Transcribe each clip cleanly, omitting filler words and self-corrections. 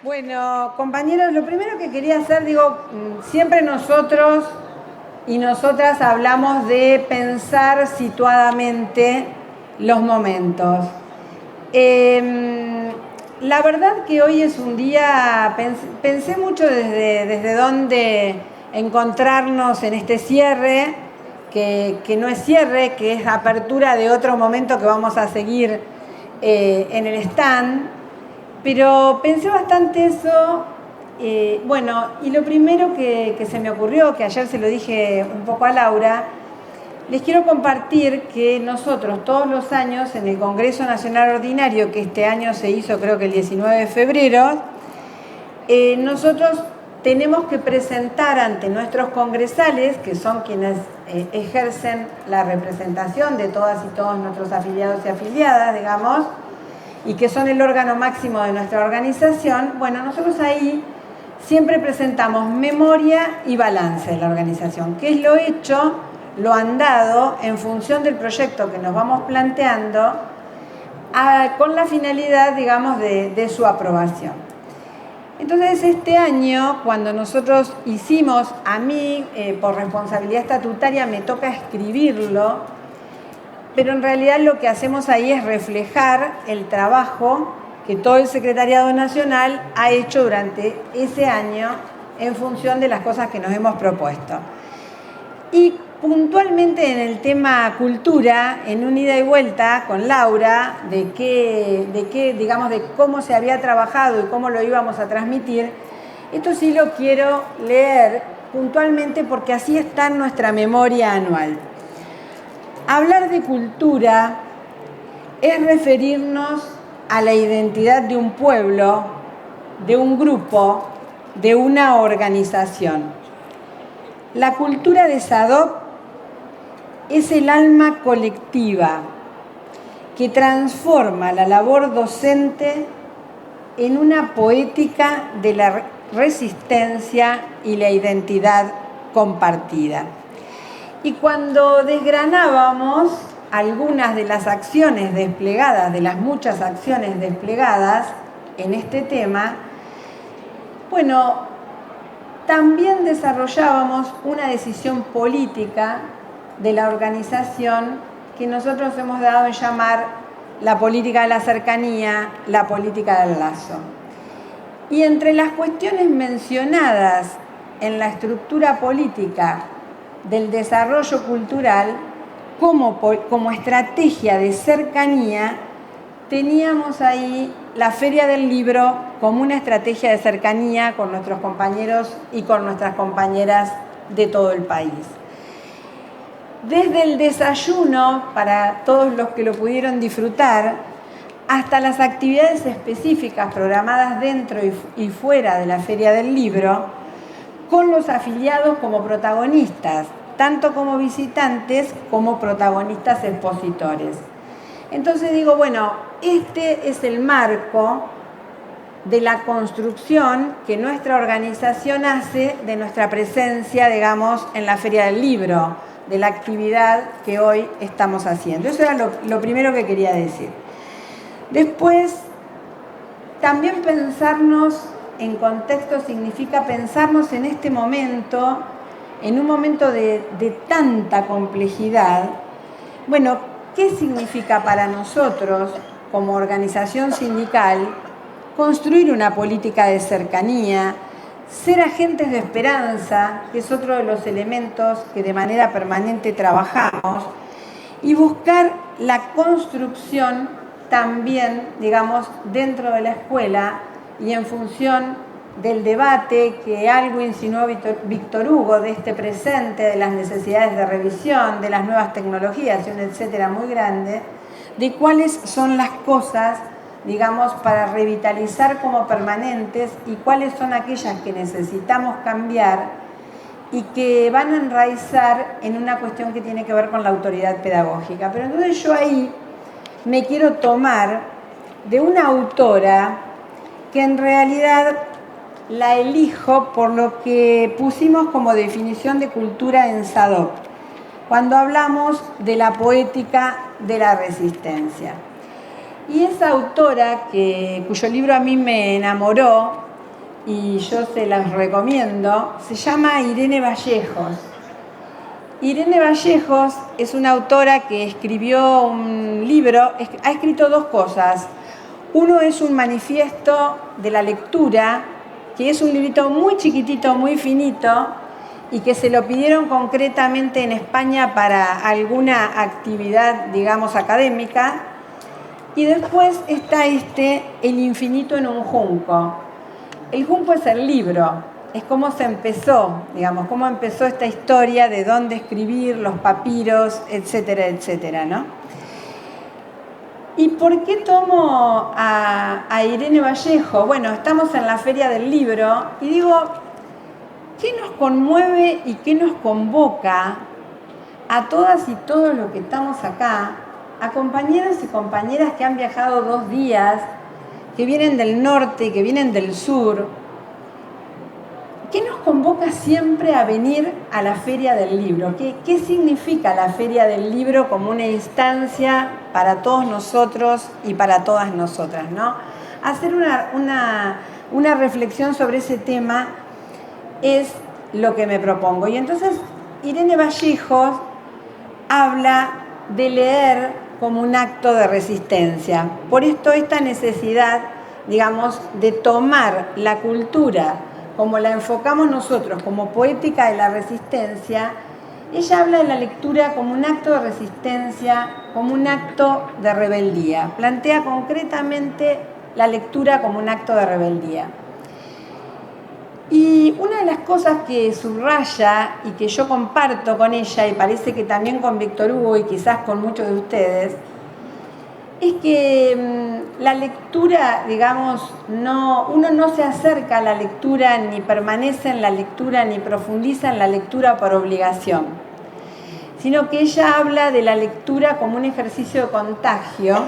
Bueno, compañeros, lo primero que quería hacer, siempre nosotros y nosotras hablamos de pensar situadamente los momentos. La verdad que hoy es un día, pensé mucho desde dónde encontrarnos en este cierre, que no es cierre, que es apertura de otro momento que vamos a seguir en el stand. Pero pensé bastante eso, y lo primero que se me ocurrió, que ayer se lo dije un poco a Laura, les quiero compartir que nosotros todos los años en el Congreso Nacional Ordinario, que este año se hizo creo que el 19 de febrero, nosotros tenemos que presentar ante nuestros congresales, que son quienes ejercen la representación de todas y todos nuestros afiliados y afiliadas, digamos, y que son el órgano máximo de nuestra organización. Bueno, nosotros ahí siempre presentamos memoria y balance de la organización, que es lo hecho, lo andado en función del proyecto que nos vamos planteando, con la finalidad, digamos, de su aprobación. Entonces, este año, cuando nosotros hicimos, a mí, por responsabilidad estatutaria, me toca escribirlo, pero en realidad lo que hacemos ahí es reflejar el trabajo que todo el Secretariado Nacional ha hecho durante ese año en función de las cosas que nos hemos propuesto. Y puntualmente en el tema cultura, en un ida y vuelta con Laura, de cómo se había trabajado y cómo lo íbamos a transmitir, esto sí lo quiero leer puntualmente porque así está en nuestra memoria anual. Hablar de cultura es referirnos a la identidad de un pueblo, de un grupo, de una organización. La cultura de SADOC es el alma colectiva que transforma la labor docente en una poética de la resistencia y la identidad compartida. Y cuando desgranábamos algunas de las acciones desplegadas, de las muchas acciones desplegadas en este tema, bueno, también desarrollábamos una decisión política de la organización que nosotros hemos dado en llamar la política de la cercanía, la política del lazo. Y entre las cuestiones mencionadas en la estructura política del desarrollo cultural, como estrategia de cercanía, teníamos ahí la Feria del Libro como una estrategia de cercanía con nuestros compañeros y con nuestras compañeras de todo el país. Desde el desayuno, para todos los que lo pudieron disfrutar, hasta las actividades específicas programadas dentro y fuera de la Feria del Libro, con los afiliados como protagonistas, tanto como visitantes como protagonistas expositores. Entonces digo, bueno, este es el marco de la construcción que nuestra organización hace de nuestra presencia, digamos, en la Feria del Libro, de la actividad que hoy estamos haciendo. Eso era lo primero que quería decir. Después, también pensarnos en contexto significa pensarnos en este momento, en un momento de tanta complejidad. Bueno, ¿qué significa para nosotros, como organización sindical, construir una política de cercanía, ser agentes de esperanza, que es otro de los elementos que de manera permanente trabajamos, y buscar la construcción también, digamos, dentro de la escuela y en función del debate que algo insinuó Víctor Hugo de este presente, de las necesidades de revisión, de las nuevas tecnologías y un etcétera muy grande, de cuáles son las cosas, digamos, para revitalizar como permanentes y cuáles son aquellas que necesitamos cambiar y que van a enraizar en una cuestión que tiene que ver con la autoridad pedagógica. Pero entonces yo ahí me quiero tomar de una autora que en realidad la elijo por lo que pusimos como definición de cultura en SADOC, cuando hablamos de la poética de la resistencia. Y esa autora, cuyo libro a mí me enamoró, y yo se las recomiendo, se llama Irene Vallejos. Irene Vallejos es una autora que escribió un libro, ha escrito dos cosas. Uno es un manifiesto de la lectura, que es un librito muy chiquitito, muy finito, y que se lo pidieron concretamente en España para alguna actividad, digamos, académica. Y después está El infinito en un junco. El junco es el libro, es cómo se empezó, digamos, cómo empezó esta historia de dónde escribir, los papiros, etcétera, etcétera, ¿no? ¿Y por qué tomo a Irene Vallejo? Bueno, estamos en la Feria del Libro y digo, ¿qué nos conmueve y qué nos convoca a todas y todos los que estamos acá, a compañeros y compañeras que han viajado 2 días, que vienen del norte, que vienen del sur? ¿Qué nos convoca siempre a venir a la Feria del Libro? ¿Qué significa la Feria del Libro como una instancia para todos nosotros y para todas nosotras, ¿no? Hacer una reflexión sobre ese tema es lo que me propongo. Y entonces Irene Vallejos habla de leer como un acto de resistencia. Por esto esta necesidad, digamos, de tomar la cultura como la enfocamos nosotros, como poética de la resistencia. Ella habla de la lectura como un acto de resistencia, como un acto de rebeldía. Plantea concretamente la lectura como un acto de rebeldía. Y una de las cosas que subraya y que yo comparto con ella, y parece que también con Víctor Hugo y quizás con muchos de ustedes, es que la lectura, digamos, uno no se acerca a la lectura, ni permanece en la lectura, ni profundiza en la lectura por obligación, sino que ella habla de la lectura como un ejercicio de contagio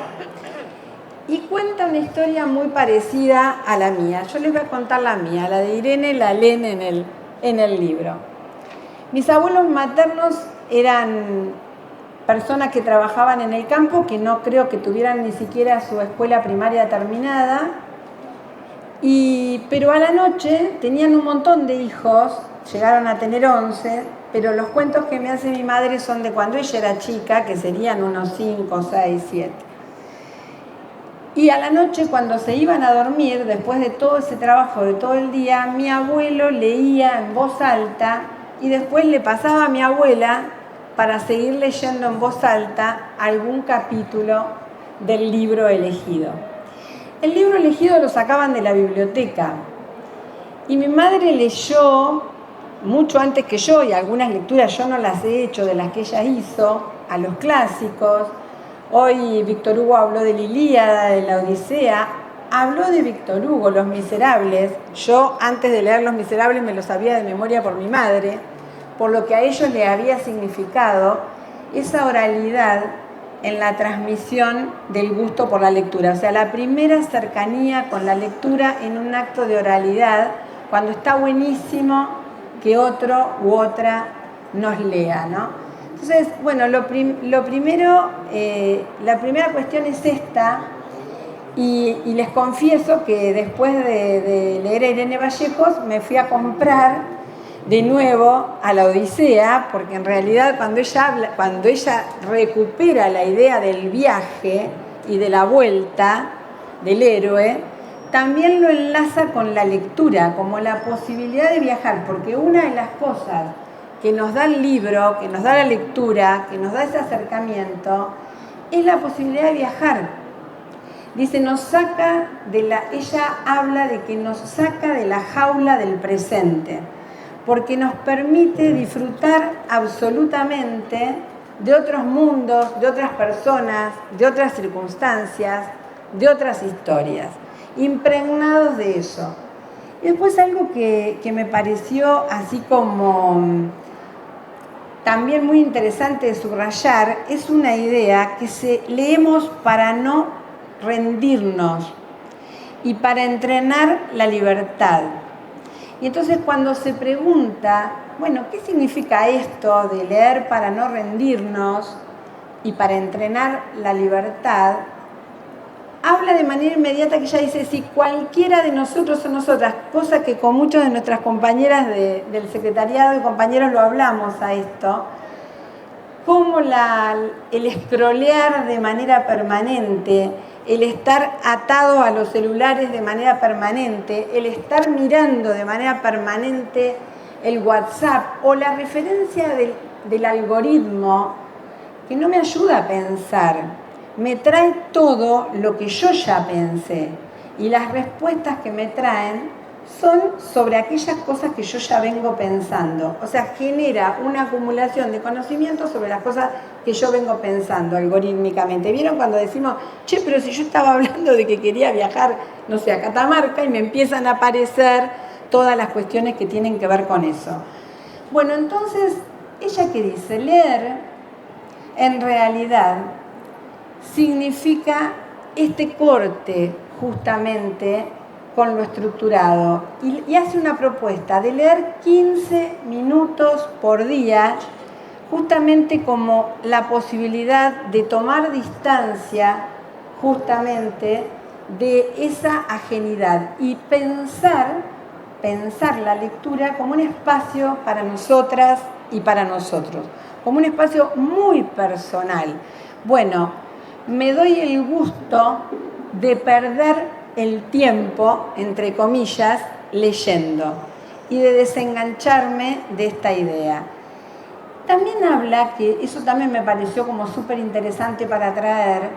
y cuenta una historia muy parecida a la mía. Yo les voy a contar la mía, la de Irene la leen en el libro. Mis abuelos maternos eran personas que trabajaban en el campo, que no creo que tuvieran ni siquiera su escuela primaria terminada, pero a la noche tenían un montón de hijos, llegaron a tener 11, pero los cuentos que me hace mi madre son de cuando ella era chica, que serían unos 5, 6, 7. Y a la noche, cuando se iban a dormir, después de todo ese trabajo de todo el día, mi abuelo leía en voz alta y después le pasaba a mi abuela para seguir leyendo en voz alta algún capítulo del libro elegido. El libro elegido lo sacaban de la biblioteca y mi madre leyó mucho antes que yo, y algunas lecturas yo no las he hecho de las que ella hizo, a los clásicos. Hoy Víctor Hugo habló de la Ilíada, de la Odisea, habló de Víctor Hugo, Los Miserables. Yo antes de leer Los Miserables me lo sabía de memoria por mi madre, por lo que a ellos le había significado esa oralidad en la transmisión del gusto por la lectura. O sea, la primera cercanía con la lectura en un acto de oralidad, cuando está buenísimo que otro u otra nos lea, ¿no? Entonces, bueno, la primera cuestión es esta, y les confieso que después de leer a Irene Vallejos me fui a comprar de nuevo a la Odisea, porque en realidad cuando ella recupera la idea del viaje y de la vuelta del héroe, también lo enlaza con la lectura, como la posibilidad de viajar, porque una de las cosas que nos da el libro, que nos da la lectura, que nos da ese acercamiento, es la posibilidad de viajar. Dice, ella habla de que nos saca de la jaula del presente, porque nos permite disfrutar absolutamente de otros mundos, de otras personas, de otras circunstancias, de otras historias, impregnados de eso. Y después algo que me pareció así como también muy interesante de subrayar, es una idea que leemos para no rendirnos y para entrenar la libertad. Y entonces cuando se pregunta, bueno, ¿qué significa esto de leer para no rendirnos y para entrenar la libertad? habla de manera inmediata, que ella dice, si cualquiera de nosotros o nosotras, cosa que con muchas de nuestras compañeras del secretariado y compañeros lo hablamos a esto, cómo el scrollear de manera permanente, el estar atado a los celulares de manera permanente, el estar mirando de manera permanente el WhatsApp o la referencia del algoritmo, que no me ayuda a pensar, me trae todo lo que yo ya pensé y las respuestas que me traen son sobre aquellas cosas que yo ya vengo pensando. O sea, genera una acumulación de conocimientos sobre las cosas que yo vengo pensando algorítmicamente. ¿Vieron cuando decimos, che, pero si yo estaba hablando de que quería viajar, no sé, a Catamarca y me empiezan a aparecer todas las cuestiones que tienen que ver con eso? Bueno, entonces, ¿ella qué dice? Leer, en realidad, significa este corte justamente con lo estructurado y hace una propuesta de leer 15 minutos por día, justamente como la posibilidad de tomar distancia justamente de esa ajenidad y pensar la lectura como un espacio para nosotras y para nosotros, como un espacio muy personal. Bueno, me doy el gusto de perder el tiempo, entre comillas, leyendo y de desengancharme de esta idea. También habla, que eso también me pareció como súper interesante para traer,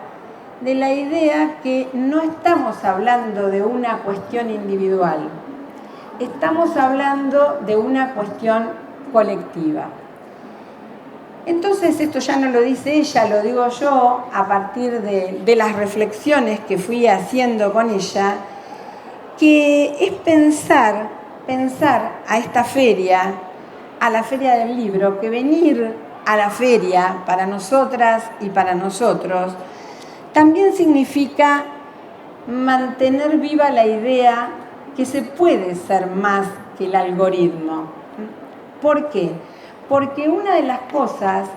de la idea que no estamos hablando de una cuestión individual, estamos hablando de una cuestión colectiva. Entonces esto ya no lo dice ella, lo digo yo a partir de las reflexiones que fui haciendo con ella, que es pensar a esta feria, a la Feria del Libro, que venir a la feria para nosotras y para nosotros también significa mantener viva la idea que se puede ser más que el algoritmo. ¿Por qué? Porque una de las cosas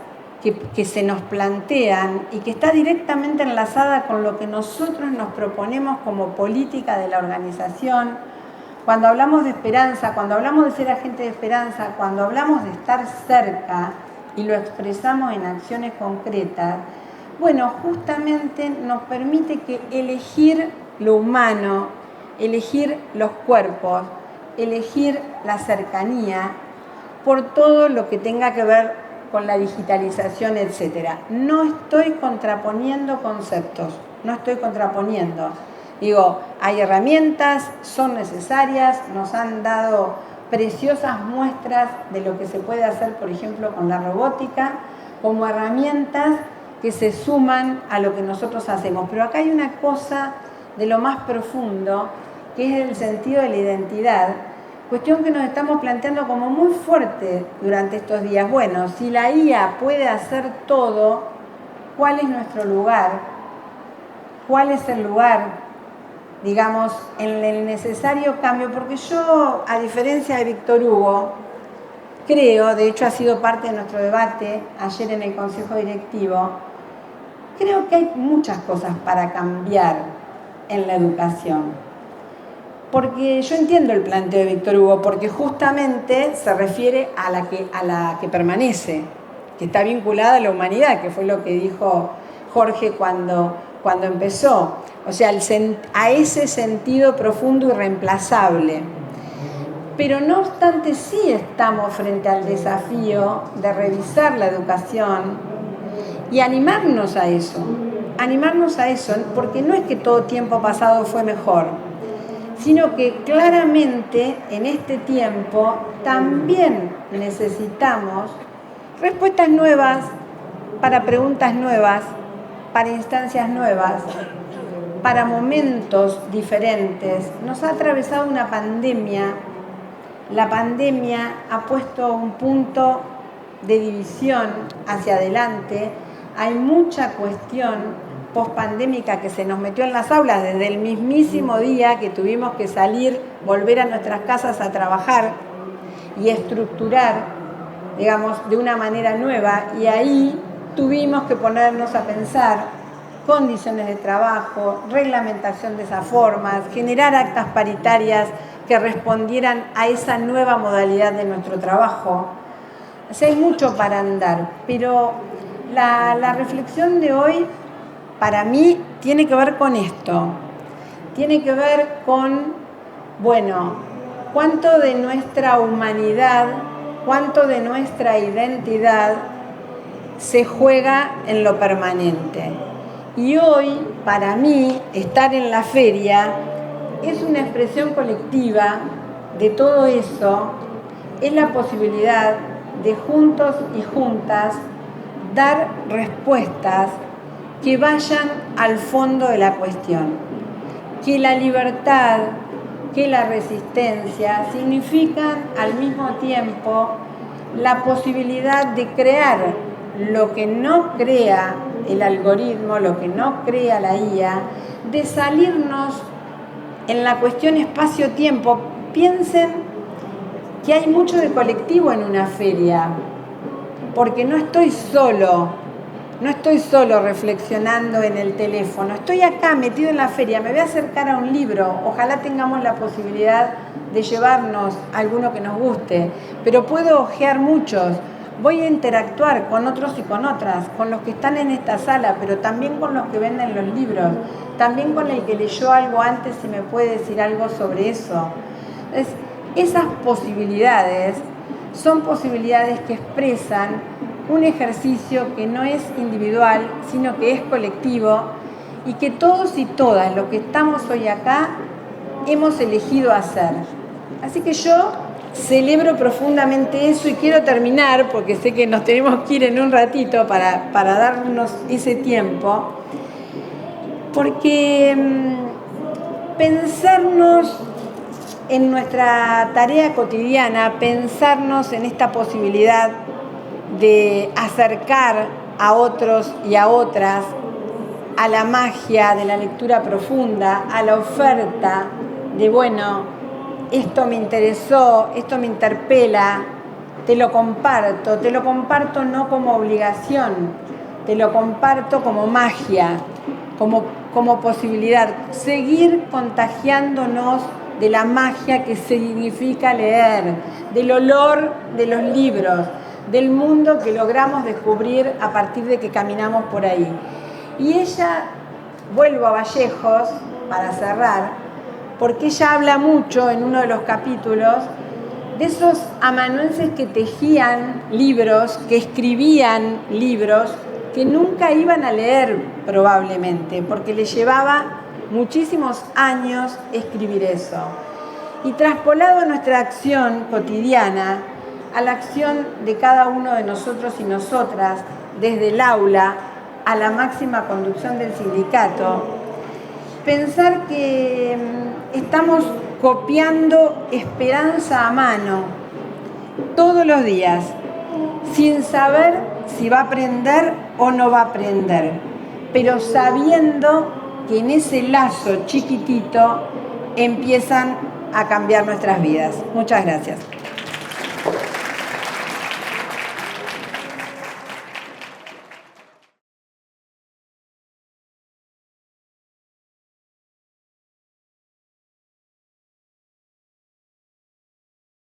que se nos plantean y que está directamente enlazada con lo que nosotros nos proponemos como política de la organización, cuando hablamos de esperanza, cuando hablamos de ser agente de esperanza, cuando hablamos de estar cerca y lo expresamos en acciones concretas, bueno, justamente nos permite que elegir lo humano, elegir los cuerpos, elegir la cercanía, por todo lo que tenga que ver con la digitalización, etc. No estoy contraponiendo conceptos, no estoy contraponiendo. Digo, hay herramientas, son necesarias, nos han dado preciosas muestras de lo que se puede hacer, por ejemplo, con la robótica, como herramientas que se suman a lo que nosotros hacemos. Pero acá hay una cosa de lo más profundo, que es el sentido de la identidad, cuestión que nos estamos planteando como muy fuerte durante estos días. Bueno, si la IA puede hacer todo, ¿cuál es nuestro lugar? ¿Cuál es el lugar, digamos, en el necesario cambio? Porque yo, a diferencia de Víctor Hugo, creo, de hecho ha sido parte de nuestro debate ayer en el Consejo Directivo, creo que hay muchas cosas para cambiar en la educación. Porque yo entiendo el planteo de Víctor Hugo, porque justamente se refiere a la que permanece, que está vinculada a la humanidad, que fue lo que dijo Jorge cuando empezó. O sea, a ese sentido profundo y reemplazable. Pero no obstante, sí estamos frente al desafío de revisar la educación y animarnos a eso, porque no es que todo tiempo pasado fue mejor, sino que claramente en este tiempo también necesitamos respuestas nuevas para preguntas nuevas, para instancias nuevas, para momentos diferentes. Nos ha atravesado una pandemia. La pandemia ha puesto un punto de división hacia adelante. Hay mucha cuestión pospandémica que se nos metió en las aulas desde el mismísimo día que tuvimos que salir, volver a nuestras casas a trabajar y estructurar, digamos, de una manera nueva, y ahí tuvimos que ponernos a pensar condiciones de trabajo, reglamentación de esas formas, generar actas paritarias que respondieran a esa nueva modalidad de nuestro trabajo. O sea, hay mucho para andar, pero la reflexión de hoy para mí tiene que ver con esto, tiene que ver con, bueno, cuánto de nuestra humanidad, cuánto de nuestra identidad se juega en lo permanente. Y hoy, para mí, estar en la feria es una expresión colectiva de todo eso, es la posibilidad de juntos y juntas dar respuestas que vayan al fondo de la cuestión. Que la libertad, que la resistencia significan al mismo tiempo la posibilidad de crear lo que no crea el algoritmo, lo que no crea la IA, de salirnos en la cuestión espacio-tiempo. Piensen que hay mucho de colectivo en una feria, porque no estoy solo reflexionando en el teléfono, estoy acá metido en la feria, me voy a acercar a un libro, ojalá tengamos la posibilidad de llevarnos alguno que nos guste, pero puedo hojear muchos, voy a interactuar con otros y con otras, con los que están en esta sala, pero también con los que venden los libros, también con el que leyó algo antes y me puede decir algo sobre eso. Entonces, esas posibilidades son posibilidades que expresan un ejercicio que no es individual, sino que es colectivo y que todos y todas los que estamos hoy acá hemos elegido hacer. Así que yo celebro profundamente eso y quiero terminar, porque sé que nos tenemos que ir en un ratito para darnos ese tiempo, porque pensarnos en nuestra tarea cotidiana, pensarnos en esta posibilidad de acercar a otros y a otras a la magia de la lectura profunda, a la oferta de, bueno, esto me interesó, esto me interpela, te lo comparto no como obligación, te lo comparto como magia, como posibilidad, seguir contagiándonos de la magia que significa leer, del olor de los libros, del mundo que logramos descubrir a partir de que caminamos por ahí. Y ella, vuelvo a Vallejos para cerrar, porque ella habla mucho en uno de los capítulos de esos amanuenses que tejían libros, que escribían libros, que nunca iban a leer probablemente, porque les llevaba muchísimos años escribir eso. Y traspolado a nuestra acción cotidiana, a la acción de cada uno de nosotros y nosotras, desde el aula a la máxima conducción del sindicato, pensar que estamos copiando esperanza a mano todos los días, sin saber si va a aprender o no va a aprender, pero sabiendo que en ese lazo chiquitito empiezan a cambiar nuestras vidas. Muchas gracias.